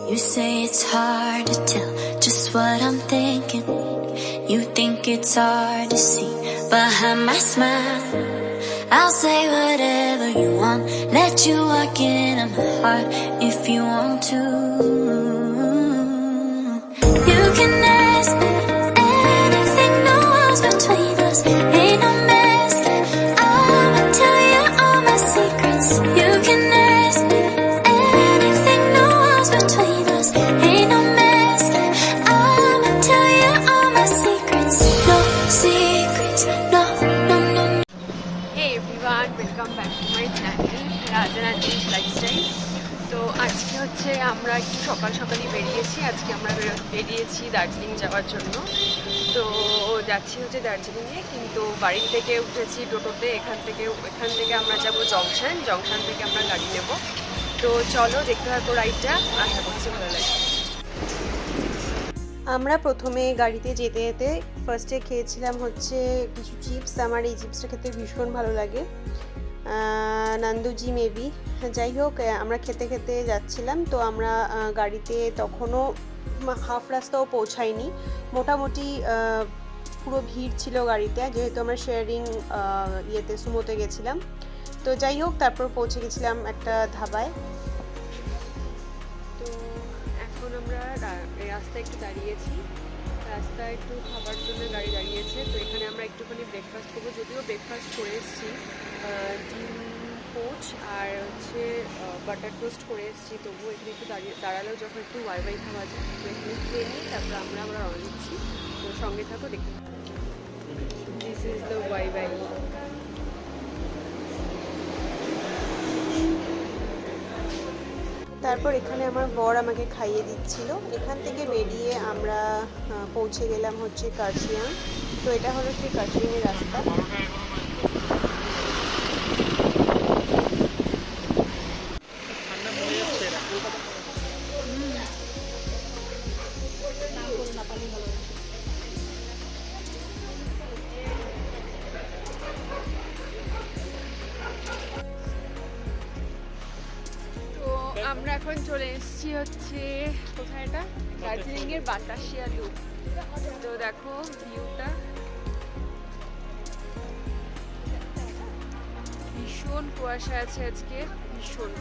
You say it's hard to tell just what I'm thinking. You think it's hard to see behind my smile. I'll say whatever you want, let you walk into my heart if you want to. You can ask me anything, no walls between us, ain't no mess. I'ma tell you all my secrets. You can ask me anything, no walls between us, ain't no mess. I'ma tell you all my secrets. No secrets, no, no, no. Hey everyone, welcome back to my channel Rajanati's Lifestyle. তো আজকে হচ্ছে আমরা একটু সকালই বেরিয়েছি। আজকে আমরা বেরিয়েছি দার্জিলিং যাওয়ার জন্য। তো যাচ্ছি হচ্ছে দার্জিলিংয়ে, কিন্তু বাড়ি থেকে উঠেছি টোটোতে। এখান থেকে আমরা যাব জংশন থেকে আমরা গাড়ি নেব। তো চলো দেখতে থাকো রাইডটা, আশা করছি ভালো লাগবে। আমরা প্রথমে গাড়িতে যেতে যেতে ফার্স্টে খেয়েছিলাম হচ্ছে কিছু চিপস। আমার এই চিপসটা খেতে ভীষণ ভালো লাগে, নন্দুজি মেবি। যাই হোক, আমরা খেতে খেতে যাচ্ছিলাম। তো আমরা গাড়িতে তখনও হাফ রাস্তাও পৌঁছাইনি, মোটামুটি পুরো ভিড় ছিল গাড়িতে, যেহেতু আমরা শেয়ারিং সুমোতে গেছিলাম। তো যাই হোক, তারপর পৌঁছে গেছিলাম একটা ধাবায়। তো এখন আমরা রাস্তায় একটু দাঁড়িয়েছি, রাস্তায় একটু খাবার জন্য গাড়ি দাঁড়িয়েছে। তো এখানে আমরা একটুখানি ব্রেকফাস্ট করবো, যদিও ব্রেকফাস্ট করে এসেছি, ডিম পোচ আর হচ্ছে বাটার টোস্ট করে এসেছি। তবুও এখানে একটু দাঁড়ালেও যখন একটু ওয়াই খাওয়া যায়, তো এখানে খেয়ে নিই, তারপর আমরা রওনা দিচ্ছি। তো সঙ্গে থাকো, দেখতে থাকো। This is the Y. তারপর এখানে আমার বর আমাকে খাইয়ে দিচ্ছিল। এখান থেকে বেরিয়ে আমরা পৌঁছে গেলাম হচ্ছে কার্শিয়াং। তো এটা হলো সেই কার্শিয়াংয়ের রাস্তা। আমরা এখন চলে এসেছি হচ্ছে কোথায়, এটা দার্জিলিংয়ের বাতাসিয়া লুপ। তো দেখো ভিউটা, ভীষণ কুয়াশা আছে আজকে, ভীষণ,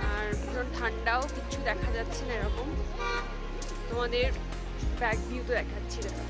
আর ভীষণ ঠান্ডাও, কিচ্ছু দেখা যাচ্ছে না এরকম। তোমাদের ব্যাক ভিউ তো দেখাচ্ছি, দেখো।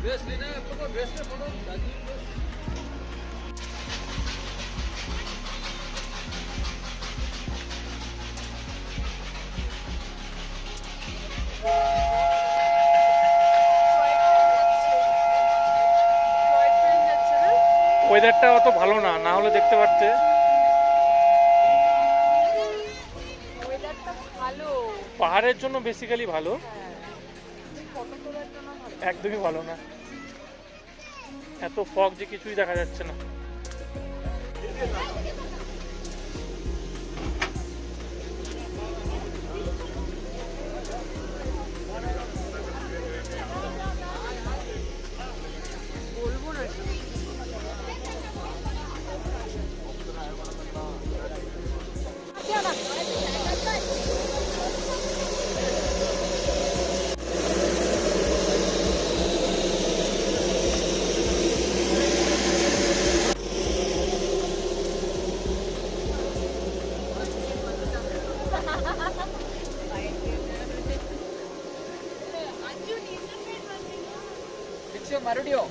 ड्रेस लेना है आपको, तो ड्रेस में फोटो दार्जिलिंग ड्रेस। ওয়েদারটা অত ভালো না, না হলে দেখতে পারতে। ওয়েদারটা ভালো, পাহাড়ের জন্য বেসিক্যালি ভালো, ফটো তোলার জন্য ভালো। একদমই ভালো না, এত ফগ যে কিছুই দেখা যাচ্ছে না। বলবো না। மறுபடியும்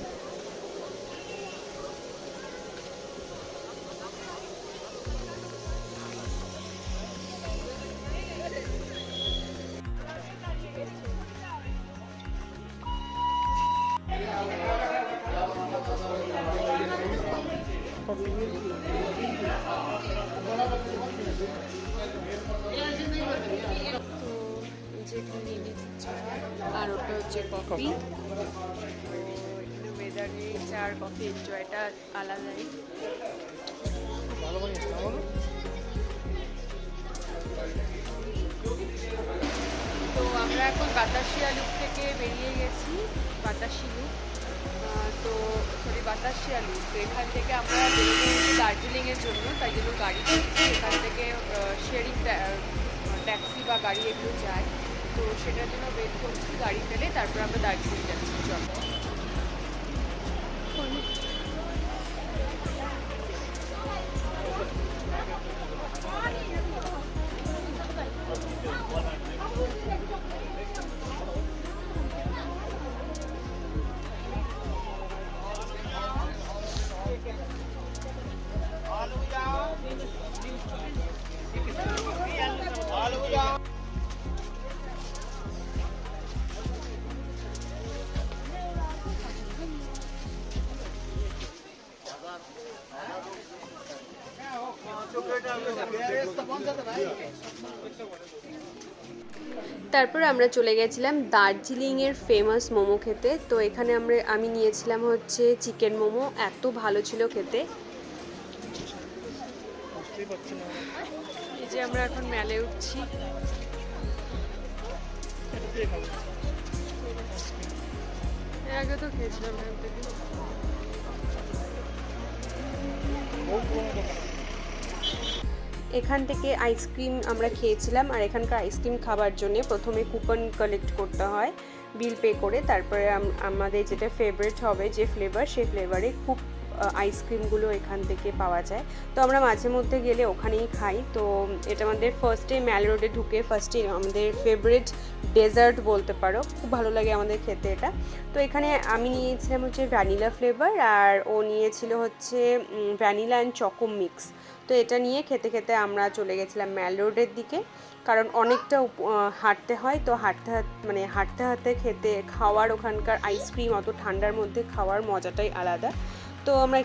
আর ওটা হচ্ছে কফি। ওয়েদারে চা আর কফি এনজয়টা আলাদাই। তো আমরা এখন বাতাসিয়া লুপ থেকে বেরিয়ে গেছি, বাতাসি লুপ। তো সরি বাতাসি আলু। তো এখান থেকে আমরা বেরোবো দার্জিলিংয়ের জন্য, তাই জন্য গাড়ি করছি। এখান থেকে শেয়ারিং ট্যাক্সি বা গাড়ি এগুলো যায়, তো সেটার জন্য ওয়েট করছি। গাড়ি পেলে তারপর আমরা দার্জিলিং যাচ্ছি। চল। তারপর আমরা চলে গেছিলাম দার্জিলিংয়ের ফেমাস মোমো খেতে। তো এখানে আমি নিয়েছিলাম হচ্ছে চিকেন মোমো, এত ভালো ছিল খেতে। এই যে আমরা এখন মেলে উঠছি। এর আগে তো খেয়েছিলাম এখান থেকে। এখান থেকে আইসক্রিম আমরা খেয়েছিলাম, আর এখানকার আইসক্রিম খাবার জন্য প্রথমে কুপন কালেক্ট করতে হয় বিল পে করে, তারপরে আমাদের যেটা ফেভারিট হবে যে ফ্লেভার, সেই ফ্লেভারে খুব আইসক্রিমগুলো এখান থেকে পাওয়া যায়। তো আমরা মাঝে মধ্যে গেলে ওখানেই খাই। তো এটা আমাদের ফার্স্টে ম্যাল রোডে ঢুকে ফার্স্টে আমাদের ফেভারিট ডেজার্ট বলতে পারো, খুব ভালো লাগে আমাদের খেতে এটা। তো এখানে আমি নিয়েছিলাম হচ্ছে ভ্যানিলা ফ্লেভার, আর ও নিয়েছিল হচ্ছে ভ্যানিলা অ্যান্ড চকো মিক্স। তো এটা নিয়ে খেতে খেতে আমরা চলে গেছিলাম ম্যাল রোডের দিকে, কারণ অনেকটা হাঁটতে হয়। তো হাঁটতে হাঁটতে খাওয়ার ওখানকার আইসক্রিম অত ঠান্ডার মধ্যে খাওয়ার মজাটাই আলাদা। তো আমরা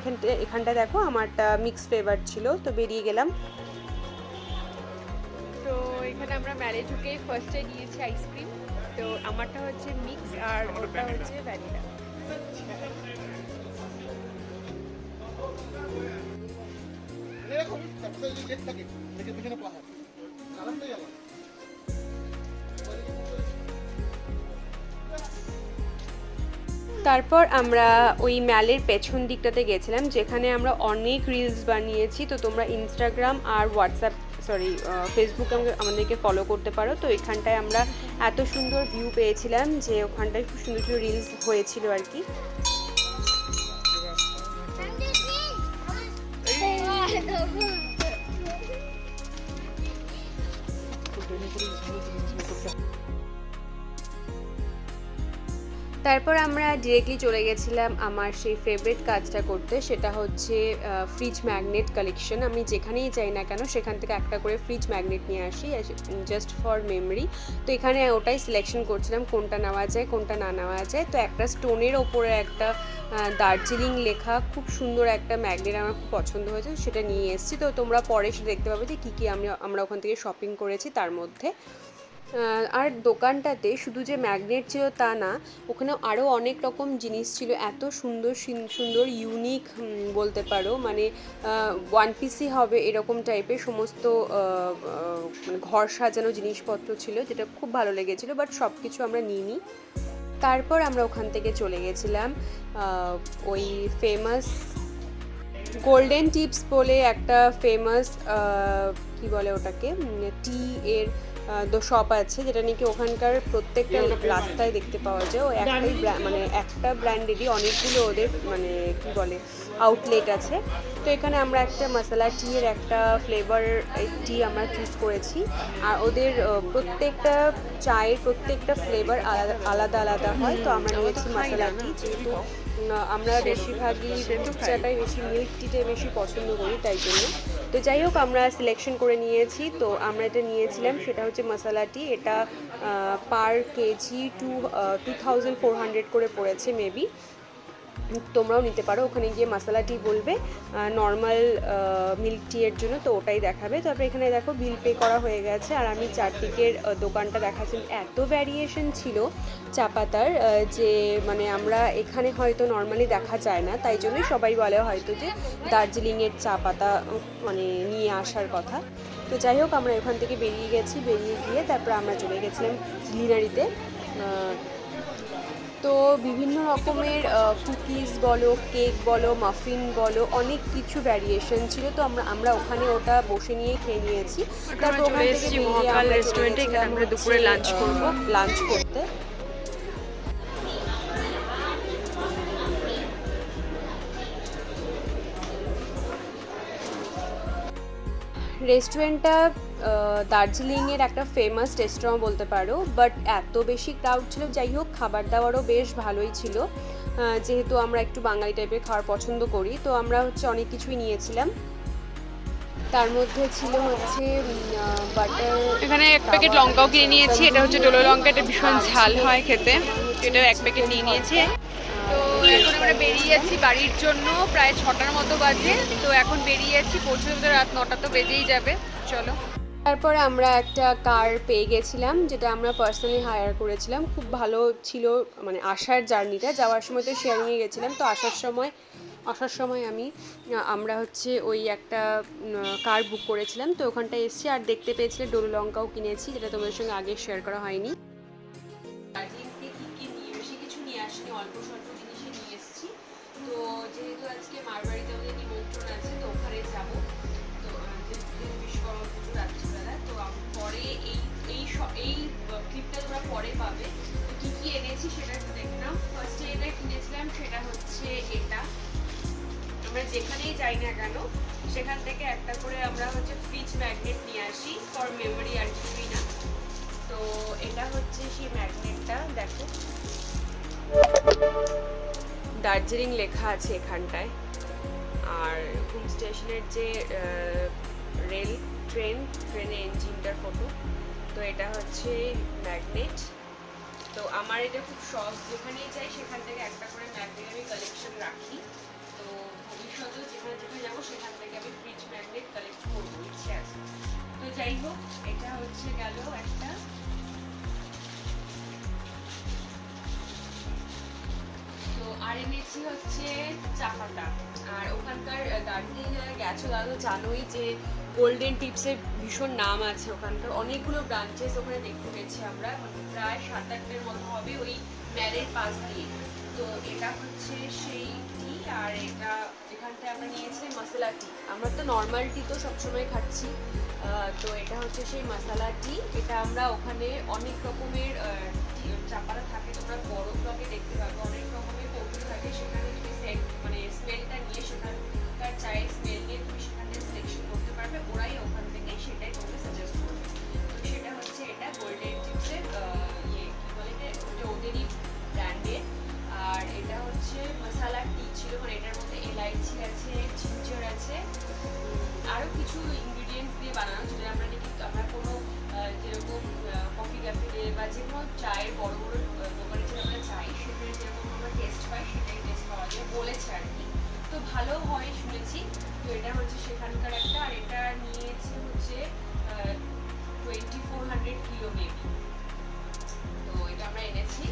এখানটা দেখো আমারটা মিক্স ফ্লেভার ছিল, তো বেরিয়ে গেলাম। তো এখানে আমরা ম্যালে ঢুকে ফার্স্টে নিয়েছি আইসক্রিম। তো আমারটা হচ্ছে মিক্স আর ওটা হচ্ছে ভ্যানিলা। তারপর আমরা ওই ম্যালের পেছন দিকটাতে গেছিলাম, যেখানে আমরা অনেক রিলস বানিয়েছি। তো তোমরা ইনস্টাগ্রাম আর ফেসবুকে আমাদেরকে ফলো করতে পারো। তো এখানটায় আমরা এত সুন্দর ভিউ পেয়েছিলাম যে ওখানটায় খুব সুন্দর সুন্দর রিলস হয়েছিল আর কি। তারপর আমরা ডিরেক্টলি চলে গেছিলাম আমার সেই ফেভারিট কাজটা করতে, সেটা হচ্ছে ফ্রিজ ম্যাগনেট কালেকশন। আমি যেখানেই যাই না কেন সেখান থেকে একটা করে ফ্রিজ ম্যাগনেট নিয়ে আসি, জাস্ট ফর মেমরি। তো এখানে ওটাই সিলেকশন করছিলাম কোনটা নেওয়া যায় কোনটা না নেওয়া যায়। তো একটা স্টোনের ওপরে একটা দার্জিলিং লেখা খুব সুন্দর একটা ম্যাগনেট আমার খুব পছন্দ হয়েছে, সেটা নিয়ে এসেছি। তো তোমরা পরে সেটা দেখতে পাবে যে কী কী আমরা ওখান থেকে শপিং করেছি তার মধ্যে। আর দোকানটাতে শুধু যে ম্যাগনেট ছিল তা না, ওখানে আরও অনেক রকম জিনিস ছিল, এত সুন্দর সুন্দর ইউনিক বলতে পারো, মানে ওয়ান পিসই হবে এরকম টাইপের সমস্ত মানে ঘর সাজানো জিনিসপত্র ছিল, যেটা খুব ভালো লেগেছিলো, বাট সব কিছু আমরা নিইনি। তারপর আমরা ওখান থেকে চলে গেছিলাম ওই ফেমাস গোল্ডেন টিপস বলে একটা ফেমাস কি বলে ওটাকে, টি এর শপ আছে, যেটা নাকি ওখানকার প্রত্যেকটা রাস্তায় দেখতে পাওয়া যায়। ও একটা ব্র্যান্ডেরই অনেকগুলো ওদের মানে কি বলে আউটলেট আছে। তো এখানে আমরা একটা মশলা টি এর একটা ফ্লেভার টি আমরা চুজ করেছি, আর ওদের প্রত্যেকটা চায়ের প্রত্যেকটা ফ্লেভার আলাদা আলাদা হয়। তো আমরা নিয়েছি মশলা টি, যেহেতু আমরা বেশিরভাগই দুধ চাটাই বেশি, মিল্ক টিটাই বেশি পছন্দ করি, তাই জন্য। তো যাই হোক আমরা সিলেকশন করে নিয়েছি। তো আমরা এটা নিয়েছিলাম, সেটা হচ্ছে মশলা টি। এটা পার কেজি 2400 করে পড়েছে মেবি। তোমরাও নিতে পারো, ওখানে গিয়ে মশলা টি বলবে নর্মাল মিল্ক টি এর জন্য, তো ওটাই দেখাবে। তারপরে এখানে দেখো বিল পে করা হয়ে গেছে, আর আমি চারদিকের দোকানটা দেখাচ্ছি, এত ভ্যারিয়েশন ছিল চা পাতার যে মানে আমরা এখানে হয়তো নর্মালি দেখা যায় না, তাই জন্যই সবাই বলে হয়তো যে দার্জিলিংয়ের চা পাতা মানে নিয়ে আসার কথা। তো যাই হোক আমরা এখান থেকে বেরিয়ে গিয়ে তারপর আমরা চলে গেছিলাম গ্লিনারিতে। তো বিভিন্ন রকমের কুকিজ বলো, কেক বলো, মাফিন বলো, অনেক কিছু ভ্যারিয়েশন ছিল। তো আমরা ওখানে ওটা বসে নিয়ে খেয়ে নিয়েছি। তারপর ওখান থেকে বেরিয়ে আমরা রেস্টুরেন্টে এখানে আমরা দুপুরে লাঞ্চ করতে। রেস্টুরেন্টটা দার্জিলিংয়ের একটা ফেমাস রেস্টুরেন্ট বলতে পারো, বাট এত বেশি ক্রাউড ছিল। যাই হোক, খাবার দাবারও বেশ ভালোই ছিল। যেহেতু আমরা একটু বাঙালি টাইপের খাবার পছন্দ করি, তো আমরা অনেক কিছুই নিয়েছিলাম। তার মধ্যে ছিল বাটার, এখানে এক প্যাকেট লঙ্কাও কিনে নিয়েছি। এটা হচ্ছে ডোলো লঙ্কা, এটা ভীষণ ঝাল হয় খেতে। এটাও এক প্যাকেট নিয়ে নিয়েছি। তো এখন আমরা বেরিয়ে যাচ্ছি বাড়ির জন্য। প্রায় 6টার মতো বাজে। তো এখন বেরিয়ে যাচ্ছি, পৌঁছতে তো রাত 9টা তো বেজেই যাবে। চলো। তারপরে আমরা একটা কার পেয়ে গেছিলাম, যেটা আমরা পার্সোনালি হায়ার করেছিলাম। খুব ভালো ছিল, মানে আসার জার্নিটা। যাওয়ার সময় তো শেয়ারিংয়ে গেছিলাম, তো আসার সময় আমরা ওই একটা কার বুক করেছিলাম। তো ওখানটায় এসেছি, আর দেখতে পেয়েছিলে ডোলো লঙ্কাও কিনেছি, যেটা তোমাদের সঙ্গে আগে শেয়ার করা হয়নি। দার্জিলিং থেকে কি বেশি কিছু নিয়ে আসিনি, অল্প স্বল্প জিনিসই নিয়ে এসেছি। তো যেহেতু আজকে মারবাড়িতে আমাদের নিমন্ত্রণ আছে, তো ওখানে যাবো। তো বিশ্বকর্মা পুজো রাত্রিবেলা। তো পরে এই ক্লিপটা তোমরা পরে পাবে। তো কী কী এনেছি সেটা একটু দেখলাম। ফার্স্টে এটা কিনেছিলাম, সেটা হচ্ছে এটা। আমরা যেখানেই যাই না কেন, সেখান থেকে একটা করে আমরা ফ্রিজ ম্যাগনেট নিয়ে আসি, ফর মেমোরি আর কিছুই না। তো এটা হচ্ছে সেই ম্যাগনেটটা, দেখো দার্জিলিং লেখা আছে এখানটায়। আর হুম স্টেশনের যে ট্রেনে ইঞ্জিনটার ফটো। তো এটা হচ্ছে ম্যাগনেট। তো আমার এটা খুব শখ, যেখানেই যাই সেখান থেকে একটা করে ম্যাগনেট আমি কালেকশন রাখি। তো ভবিষ্যতেও যেখানে যাবো সেখান থেকে আমি ফ্রিজ ম্যাগনেট কালেক্ট করবো, ইচ্ছে আছে। তো যাই হোক, এটা গেল একটা। তো আর এনেছি চাপাটা। আর ওখানকার দার্জিলিং যারা গেছো তারা তো জানোই যে গোল্ডেন টিপসের ভীষণ নাম আছে। ওখানকার অনেকগুলো ব্রাঞ্চেস ওখানে দেখতে পেয়েছি আমরা, প্রায় 7-8টার মতো হবে ওই ম্যালের পাশ দিয়ে। তো এটা সেই টি, আর এখানটায় আমরা নিয়েছি মশলা টি। আমরা তো নর্মাল টি তো সবসময় খাচ্ছি। তো এটা সেই মশলা টি। এটা আমরা ওখানে অনেক রকমের চাপাটা থাকে, তোমরা বড় ব্লগে দেখতে পাবে, অনেক রকমের কৌটো থাকে। সেখানে তুমি স্মেলটা নিয়ে, সেখানকার চায়ের স্মেল নিয়ে তুমি সেখান থেকে সিলেকশন করতে পারবে। ওরাই ওখান থেকে সেটাই তোমাকে সাজেস্ট করবে। তো সেটা এটা গোল্ডেন টিপসের কি বলে এটা ওদেরই ব্র্যান্ডের। আর এটা মশলা টি ছিল, এটার মধ্যে এলাইচি আছে, জিঞ্জার আছে, আরও কিছু ইনগ্রিডিয়েন্টস দিয়ে বানানো, যেটা আমরা কোনো যেরকম কফি ক্যাফেতে বা যে কোনো চায়ের বড় বড় দোকানে যেটা আমরা চাই, সেখানে যেরকম আমরা টেস্ট পাই সেটাই টেস্ট পাওয়া যায় বলেছে আর কি। তো ভালো হয় শুনেছি। তো এটা সেখানকার একটা। আর এটা নিয়েছে 2400 কিলো মেবি। তো এটা আমরা এনেছি।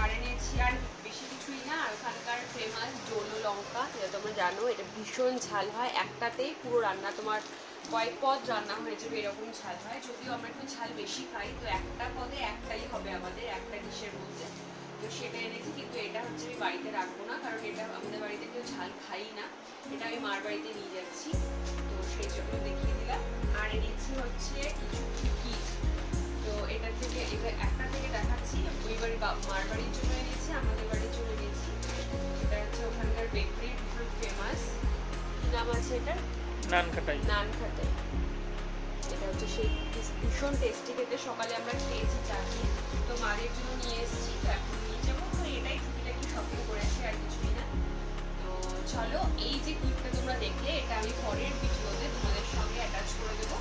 আর এনেছি আর বেশি কিছুই না, ওখানকার ফেমাস ডোলো লঙ্কা, যেটা তোমরা জানো এটা ভীষণ ঝাল হয়। একটাতেই পুরো রান্না তোমার কয়েক পদ রান্না হয়ে যাবে, এরকম ঝাল হয়। যদিও আমরা একটু ঝাল বেশি খাই, তো একটা পদে একটাই হবে আমাদের একটা ডিশের মধ্যে। তো সেটা এনেছি, কিন্তু এটা আমি বাড়িতে রাখবো না, কারণ এটা আমাদের বাড়িতে কেউ ঝাল খাই না। এটা আমি মার বাড়িতে নিয়ে যাচ্ছি, তো সেই জন্য দেখিয়ে দিলাম। আর এনেছি কিছু কুকিজ। তো এটা একটা থেকে দেখাচ্ছি। ওই বাড়ি মার বাড়ির জন্য এনেছি, আমাদের বাড়ির জন্য এনেছি। এটা ওখানকার বেকারির ভীষণ ফেমাস। কি নাম আছে এটা? নানখাটাই। এটা সেই ভীষণ টেস্টি খেতে। সকালে আমরা খেয়েছি চা দিয়ে। তো মাদের জন্য নিয়ে এসেছি, তো এখন নিয়ে যাবো। তো এটাই টুকিটাকি শপিং করেছি, আর কিছুই না। তো চলো, এই যে ক্লিপটা তোমরা দেখলে, এটা আমি পরের ভিডিওতে তোমাদের সঙ্গে অ্যাটাচ করে দেবো।